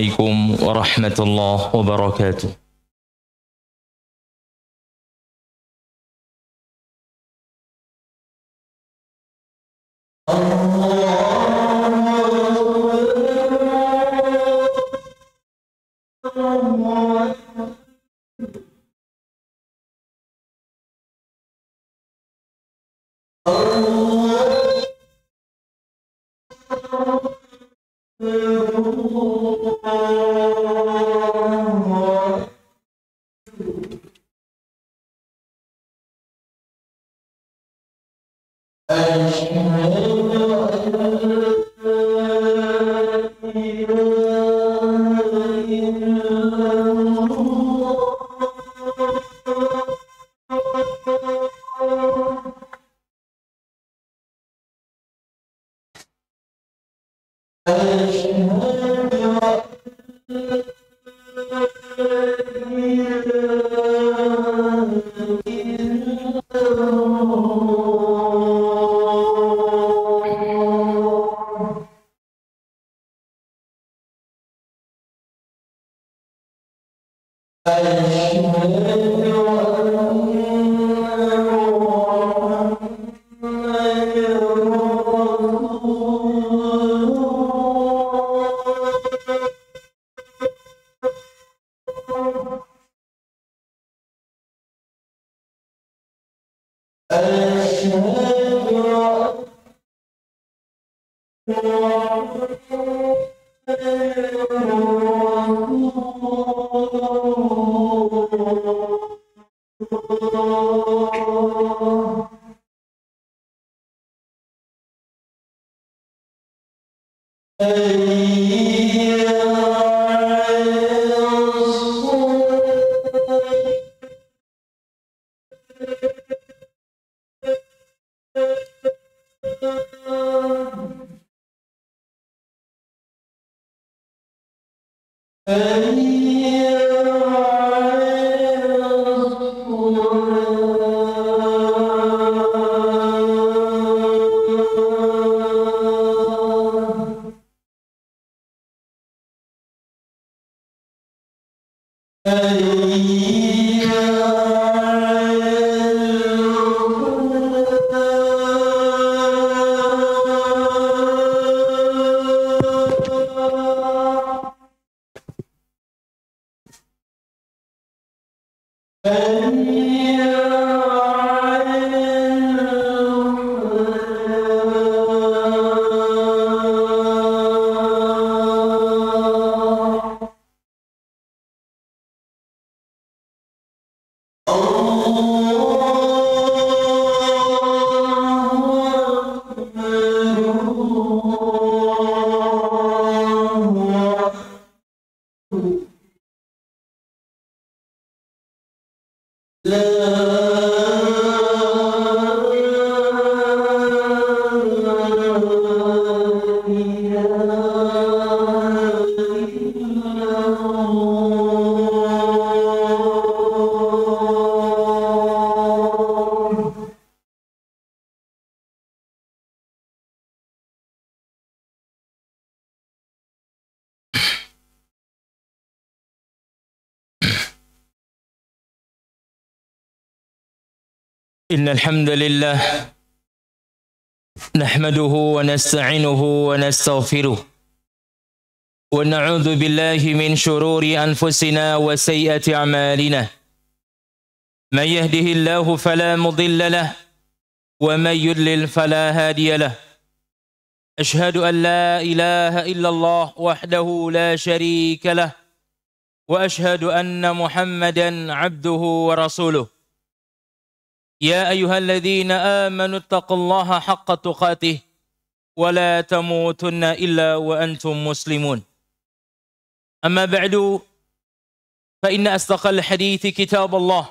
عليكم ورحمة الله وبركاته. إن الحمد لله نحمده ونستعينه ونستغفره ونعوذ بالله من شرور أنفسنا وسيئات أعمالنا. من يهده الله فلا مضل له ومن يضلل فلا هادي له. أشهد أن لا إله إلا الله وحده لا شريك له وأشهد أن محمدا عبده ورسوله. يا أيها الذين آمنوا اتقوا الله حق تقاته ولا تموتن إلا وأنتم مسلمون. أما بعد فإن أصدق الحديث كتاب الله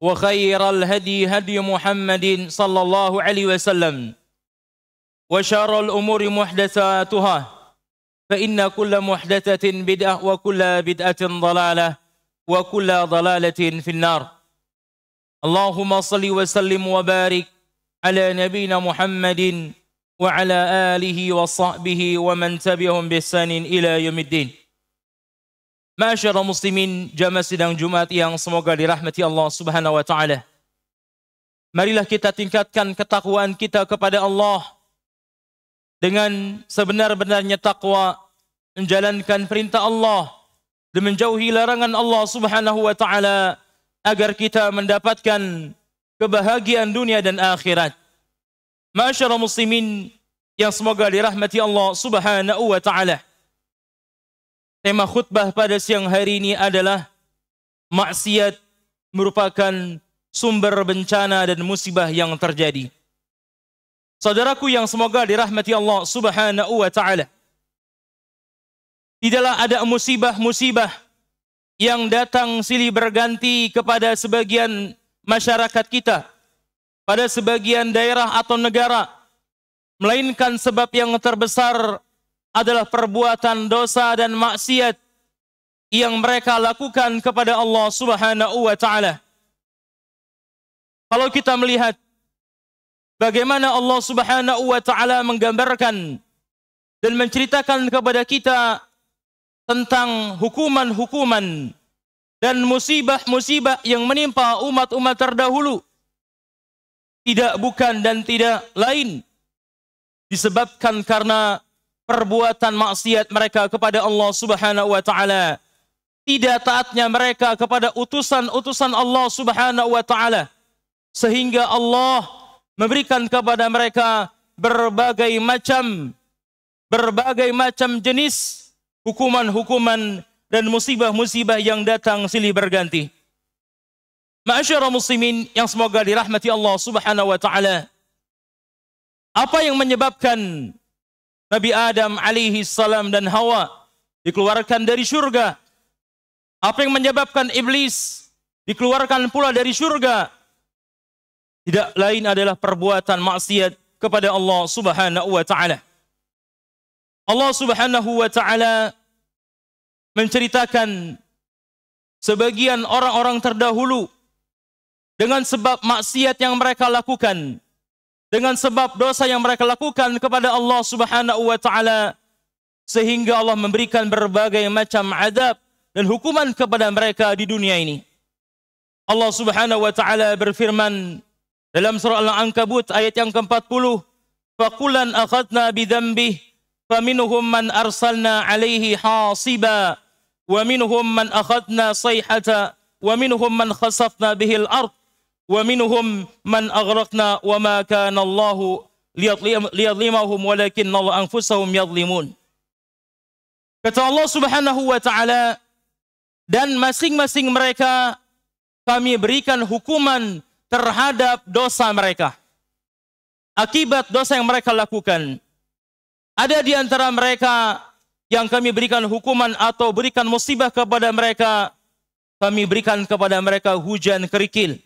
وخير الهدي هدي محمد صلى الله عليه وسلم وشر الأمور محدثاتها فإن كل محدثة بدعة وكل بدعة ضلالة وكل ضلالة في النار. اللهم صل وسلم وبارك على نبينا محمد وعلى آله وصحبه ومن تبعهم بإحسان إلى يوم الدين. Ma'asyiral muslimin, jamaah sidang Jumat yang semoga dirahmati Allah Subhanahu wa taala. Marilah kita tingkatkan ketakwaan kita kepada Allah dengan sebenar-benarnya takwa, menjalankan perintah Allah dan menjauhi larangan Allah Subhanahu wa taala agar kita mendapatkan kebahagiaan dunia dan akhirat. Ma'asyiral muslimin yang semoga dirahmati Allah Subhanahu wa taala. Tema khutbah pada siang hari ini adalah maksiat merupakan sumber bencana dan musibah yang terjadi. Saudaraku yang semoga dirahmati Allah Subhanahu wa taala. Tidaklah ada musibah-musibah yang datang silih berganti kepada sebagian masyarakat kita, pada sebagian daerah atau negara, melainkan sebab yang terbesar adalah perbuatan dosa dan maksiat yang mereka lakukan kepada Allah Subhanahu wa taala. Kalau kita melihat bagaimana Allah Subhanahu wa taala menggambarkan dan menceritakan kepada kita tentang hukuman-hukuman dan musibah-musibah yang menimpa umat-umat terdahulu, tidak bukan dan tidak lain disebabkan karena perbuatan maksiat mereka kepada Allah Subhanahu wa taala, tidak taatnya mereka kepada utusan-utusan Allah Subhanahu wa taala, sehingga Allah memberikan kepada mereka berbagai macam jenis hukuman-hukuman dan musibah-musibah yang datang silih berganti. Ma'asyiral muslimin yang semoga dirahmati Allah Subhanahu wa taala, apa yang menyebabkan Nabi Adam alaihi salam dan Hawa dikeluarkan dari surga? Apa yang menyebabkan iblis dikeluarkan pula dari surga? Tidak lain adalah perbuatan maksiat kepada Allah Subhanahu wa taala. Allah Subhanahu wa taala menceritakan sebagian orang-orang terdahulu dengan sebab maksiat yang mereka lakukan, dengan sebab dosa yang mereka lakukan kepada Allah Subhanahu wa taala, sehingga Allah memberikan berbagai macam azab dan hukuman kepada mereka di dunia ini. Allah Subhanahu wa taala berfirman dalam surah Al-Ankabut ayat yang ke-40, "Faqulan akhadna bidzambihi faminhum man arsalna 'alaihi hasiba wa minhum man akhadna sayhata wa minhum man khasafna bihil ard wa minhum man aghraqna wa ma kana Allahu liyadlimahum walakinna Allah anfusahum yadlimun." Kata Allah Subhanahu wa taala, dan masing-masing mereka kami berikan hukuman terhadap dosa mereka, akibat dosa yang mereka lakukan. Ada di antara mereka yang kami berikan hukuman atau berikan musibah kepada mereka, kami berikan kepada mereka hujan kerikil.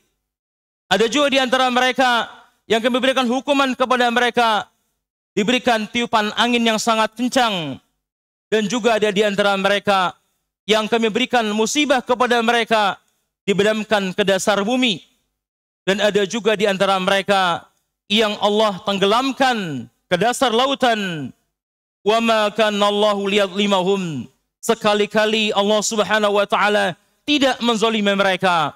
Ada juga di antara mereka yang kami berikan hukuman kepada mereka, diberikan tiupan angin yang sangat kencang. Dan juga ada di antara mereka yang kami berikan musibah kepada mereka, dibenamkan ke dasar bumi. Dan ada juga di antara mereka yang Allah tenggelamkan ke dasar lautan. Wa ma kana Allahu liyadlimahum. Sekali-kali Allah Subhanahu wa taala tidak menzalimi mereka,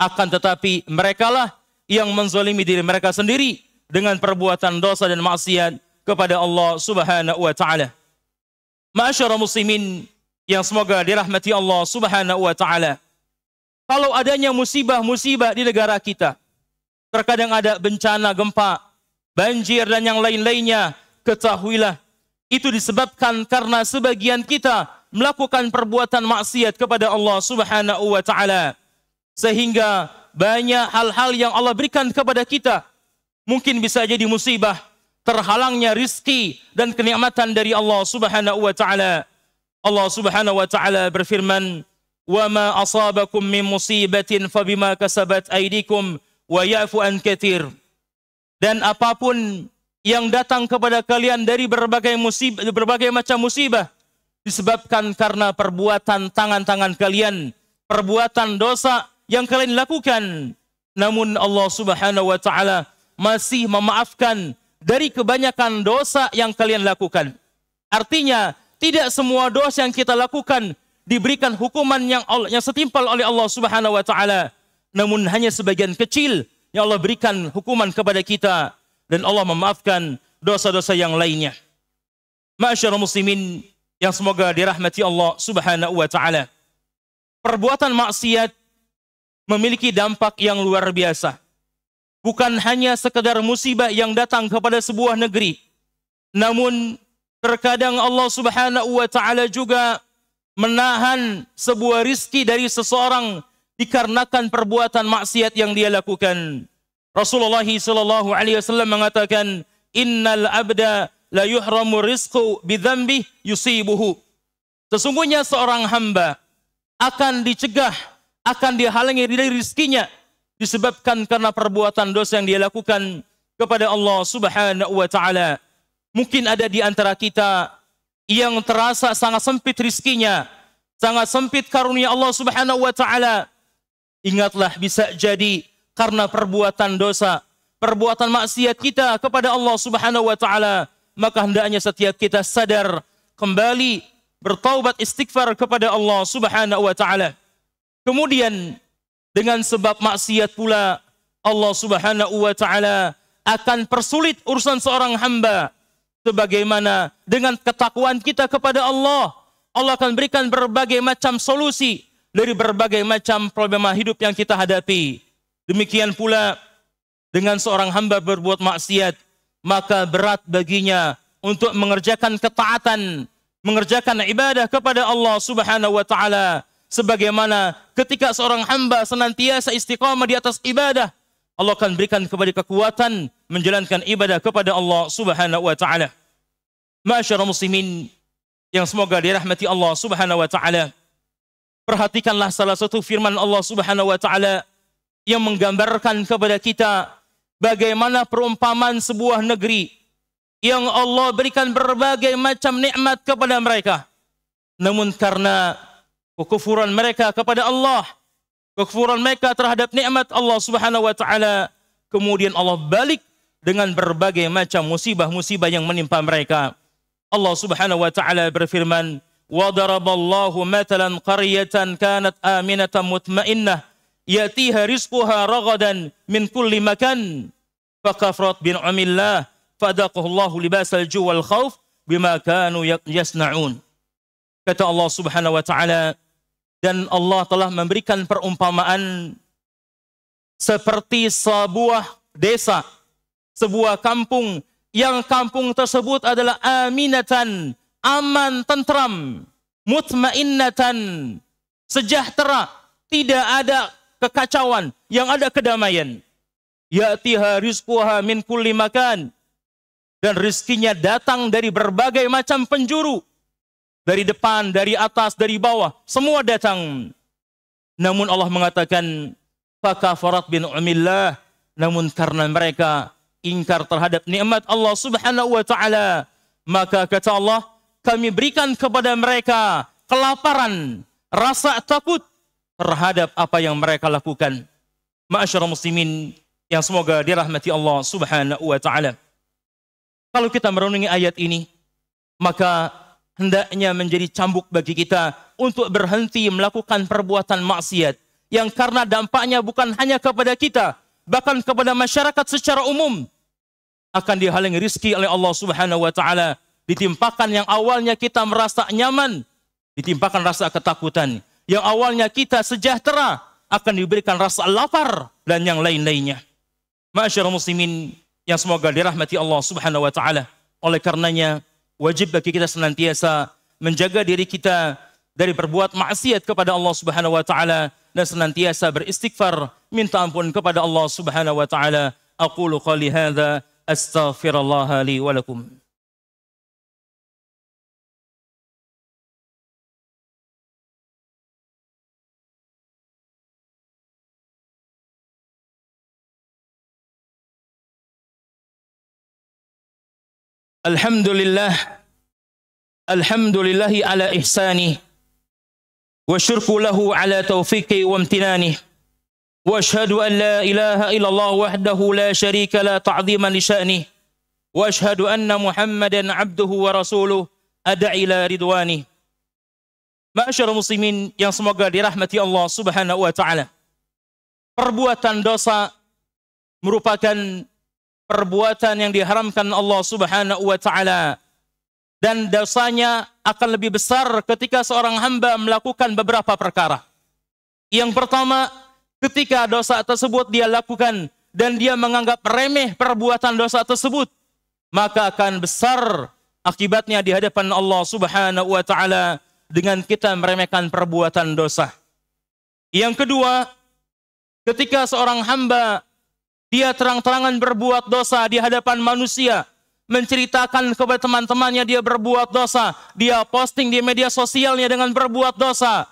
akan tetapi merekalah yang menzalimi diri mereka sendiri dengan perbuatan dosa dan maksiat kepada Allah Subhanahu wa taala. Ma'asyiral muslimin yang semoga dirahmati Allah Subhanahu wa taala. Kalau adanya musibah-musibah di negara kita, terkadang ada bencana gempa, banjir dan yang lain-lainnya, ketahuilah itu disebabkan karena sebagian kita melakukan perbuatan maksiat kepada Allah Subhanahu wa taala. Sehingga banyak hal-hal yang Allah berikan kepada kita mungkin bisa jadi musibah, terhalangnya rizki dan kenikmatan dari Allah Subhanahu wa taala. Allah Subhanahu wa taala berfirman, "Wa ma asabakum min musibatin fabima kasabat aydikum wa ya'fu an katsir." Dan apapun yang datang kepada kalian dari berbagai macam musibah disebabkan karena perbuatan tangan-tangan kalian, perbuatan dosa yang kalian lakukan. Namun Allah Subhanahu wa taala masih memaafkan dari kebanyakan dosa yang kalian lakukan. Artinya, tidak semua dosa yang kita lakukan diberikan hukuman yang setimpal oleh Allah Subhanahu wa taala. Namun hanya sebagian kecil yang Allah berikan hukuman kepada kita dan Allah memaafkan dosa-dosa yang lainnya. Ma'asyiral muslimin yang semoga dirahmati Allah Subhanahu wa taala. Perbuatan maksiat memiliki dampak yang luar biasa. Bukan hanya sekedar musibah yang datang kepada sebuah negeri, namun terkadang Allah Subhanahu wa taala juga menahan sebuah rizki dari seseorang dikarenakan perbuatan maksiat yang dia lakukan. Rasulullah sallallahu alaihi wasallam mengatakan, "Innal abda la yuhramu rizqu bidzambi yusibuhu." Sesungguhnya seorang hamba akan dicegah, akan dihalangi dari rizkinya disebabkan karena perbuatan dosa yang dia lakukan kepada Allah Subhanahu wa taala. Mungkin ada di antara kita yang terasa sangat sempit rizkinya, sangat sempit karunia Allah Subhanahu wa taala. Ingatlah, bisa jadi karena perbuatan dosa, perbuatan maksiat kita kepada Allah Subhanahu wa taala, maka hendaknya setiap kita sadar, kembali bertaubat istighfar kepada Allah Subhanahu wa taala. Kemudian dengan sebab maksiat pula Allah Subhanahu wa taala akan persulit urusan seorang hamba. Sebagaimana dengan ketakwaan kita kepada Allah, Allah akan berikan berbagai macam solusi dari berbagai macam problema hidup yang kita hadapi. Demikian pula dengan seorang hamba berbuat maksiat, maka berat baginya untuk mengerjakan ketaatan, mengerjakan ibadah kepada Allah Subhanahu wa taala. Sebagaimana ketika seorang hamba senantiasa istiqamah di atas ibadah, Allah akan berikan kepada kekuatan menjalankan ibadah kepada Allah Subhanahu wa taala. Ma'asyiral muslimin yang semoga dirahmati Allah Subhanahu wa taala. Perhatikanlah salah satu firman Allah Subhanahu wa taala yang menggambarkan kepada kita bagaimana perumpamaan sebuah negeri yang Allah berikan berbagai macam nikmat kepada mereka. Namun karena kekufuran mereka kepada Allah, kekufuran mereka terhadap nikmat Allah Subhanahu wa taala, kemudian Allah balik dengan berbagai macam musibah-musibah yang menimpa mereka. Allah Subhanahu wa taala berfirman, "Wa daraballahu matalan qaryatan kanat aminatan mutmainnah yatiha rizquha ragadan min kulli makan fakafarat bin'amillah fadaqallahu libasal ju' wal khauf bima kanu yasna'un." Kata Allah Subhanahu wa taala, dan Allah telah memberikan perumpamaan seperti sebuah desa, sebuah kampung, yang kampung tersebut adalah aminatan, aman, tentram, mutmainnatan, sejahtera, tidak ada kekacauan, yang ada kedamaian. Ya'tiha rizquha min kulli makan, dan rizkinya datang dari berbagai macam penjuru. Dari depan, dari atas, dari bawah, semua datang. Namun Allah mengatakan, fakafarat bin'umillah, namun karena mereka ingkar terhadap nikmat Allah Subhanahu wa taala, maka kata Allah, kami berikan kepada mereka kelaparan, rasa takut terhadap apa yang mereka lakukan. Ma'asyiral muslimin yang semoga dirahmati Allah Subhanahu wa taala. Kalau kita merenungi ayat ini, maka hendaknya menjadi cambuk bagi kita untuk berhenti melakukan perbuatan maksiat yang karena dampaknya bukan hanya kepada kita, bahkan kepada masyarakat secara umum. Akan dihalangi rizki oleh Allah Subhanahu wa taala, ditimpakan yang awalnya kita merasa nyaman, ditimpakan rasa ketakutan. Yang awalnya kita sejahtera, akan diberikan rasa lapar dan yang lain-lainnya. Ma'asyiral muslimin yang semoga dirahmati Allah Subhanahu wa taala. Oleh karenanya wajib bagi kita senantiasa menjaga diri kita dari berbuat maksiat kepada Allah Subhanahu wa taala dan senantiasa beristighfar, minta ampun kepada Allah Subhanahu wa taala. Aqulu qali hadza astaghfirullah li wa lakum. Alhamdulillah, alhamdulillahi ala ihsani, wa syurku lahu ala taufiqi wa amtinani, wa ashhadu an la ilaha illallah wahdahu la syarika la ta'ziman li sya'ni, wa ashhadu anna Muhammadan abduhu wa rasuluh ad'a ila ridwani. Ma'asyiral muslimin yang semoga dirahmati Allah Subhanahu wa taala. Perbuatan dosa merupakan perbuatan yang diharamkan Allah Subhanahu wa taala, dan dosanya akan lebih besar ketika seorang hamba melakukan beberapa perkara. Yang pertama, ketika dosa tersebut dia lakukan dan dia menganggap remeh perbuatan dosa tersebut, maka akan besar akibatnya di hadapan Allah Subhanahu wa taala dengan kita meremehkan perbuatan dosa. Yang kedua, ketika seorang hamba dia terang-terangan berbuat dosa di hadapan manusia, menceritakan kepada teman-temannya dia berbuat dosa, dia posting di media sosialnya dengan berbuat dosa,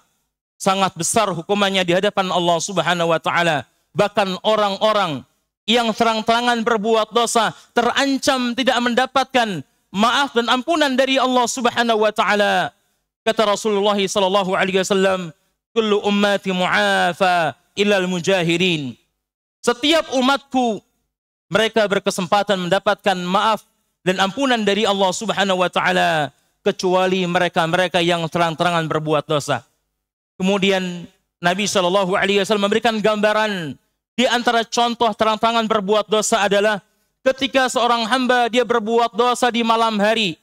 sangat besar hukumannya di hadapan Allah Subhanahu wa taala. Bahkan orang-orang yang terang-terangan berbuat dosa terancam tidak mendapatkan maaf dan ampunan dari Allah Subhanahu wa taala. Kata Rasulullah sallallahu alaihi wasallam, "Kullu ummati mu'afa illal mujahirin." Setiap umatku mereka berkesempatan mendapatkan maaf dan ampunan dari Allah Subhanahu wa taala kecuali mereka-mereka yang terang-terangan berbuat dosa. Kemudian Nabi sallallahu alaihi wasallam memberikan gambaran di antara contoh terang-terangan berbuat dosa adalah ketika seorang hamba dia berbuat dosa di malam hari.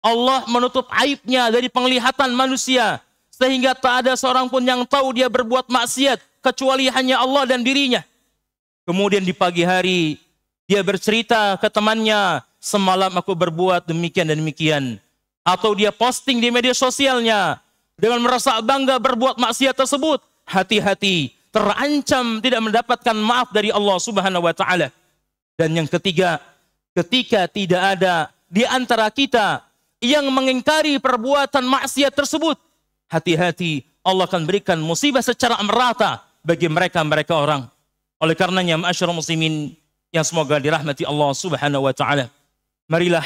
Allah menutup aibnya dari penglihatan manusia sehingga tak ada seorang pun yang tahu dia berbuat maksiat kecuali hanya Allah dan dirinya. Kemudian di pagi hari dia bercerita ke temannya, semalam aku berbuat demikian dan demikian. Atau dia posting di media sosialnya dengan merasa bangga berbuat maksiat tersebut. Hati-hati, terancam tidak mendapatkan maaf dari Allah Subhanahu wa taala. Dan yang ketiga, ketika tidak ada di antara kita yang mengingkari perbuatan maksiat tersebut, hati-hati, Allah akan berikan musibah secara merata bagi mereka orang. Oleh karenanya, ma'asyiral muslimin yang semoga dirahmati Allah Subhanahu wa taala, marilah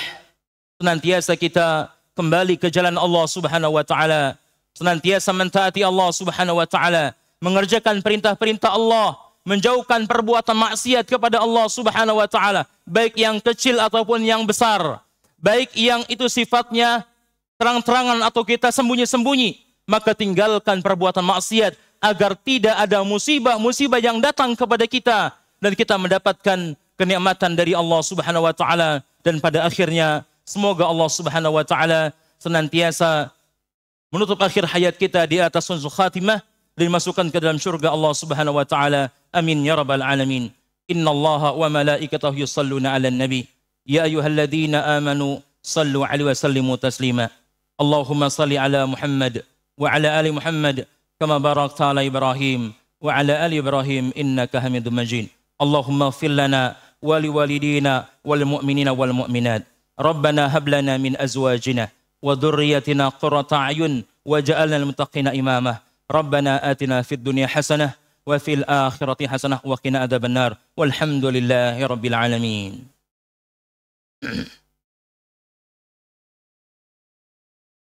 senantiasa kita kembali ke jalan Allah Subhanahu wa taala, senantiasa mentaati Allah Subhanahu wa taala, mengerjakan perintah-perintah Allah, menjauhkan perbuatan maksiat kepada Allah Subhanahu wa taala, baik yang kecil ataupun yang besar, baik yang itu sifatnya terang-terangan atau kita sembunyi-sembunyi, maka tinggalkan perbuatan maksiat agar tidak ada musibah-musibah yang datang kepada kita dan kita mendapatkan kenikmatan dari Allah Subhanahu wa taala, dan pada akhirnya semoga Allah Subhanahu wa taala senantiasa menutup akhir hayat kita di atas husnul khatimah dan dimasukkan ke dalam surga Allah Subhanahu wa taala. Amin ya rabbal alamin. Innallaha wa malaikatahu yusalluna 'alan nabi. Ya ayyuhalladzina amanu sallu 'alaihi wa sallimu taslima. Allahumma salli ala Muhammad wa ala ali Muhammad kama barakta ala Ibrahim wa ala ali Ibrahim innaka Hamidum Majid. Allahumma ighfir lana wa liwalidina wal mu'minina wal mu'minat. Rabbana hab lana min azwajina wa dhurriyyatina qurrata a'yun waj'alna lil muttaqina imama. Rabbana atina fid dunya hasanah wa fil akhirati hasanah wa qina adzabannar. Walhamdulillahi rabbil alamin.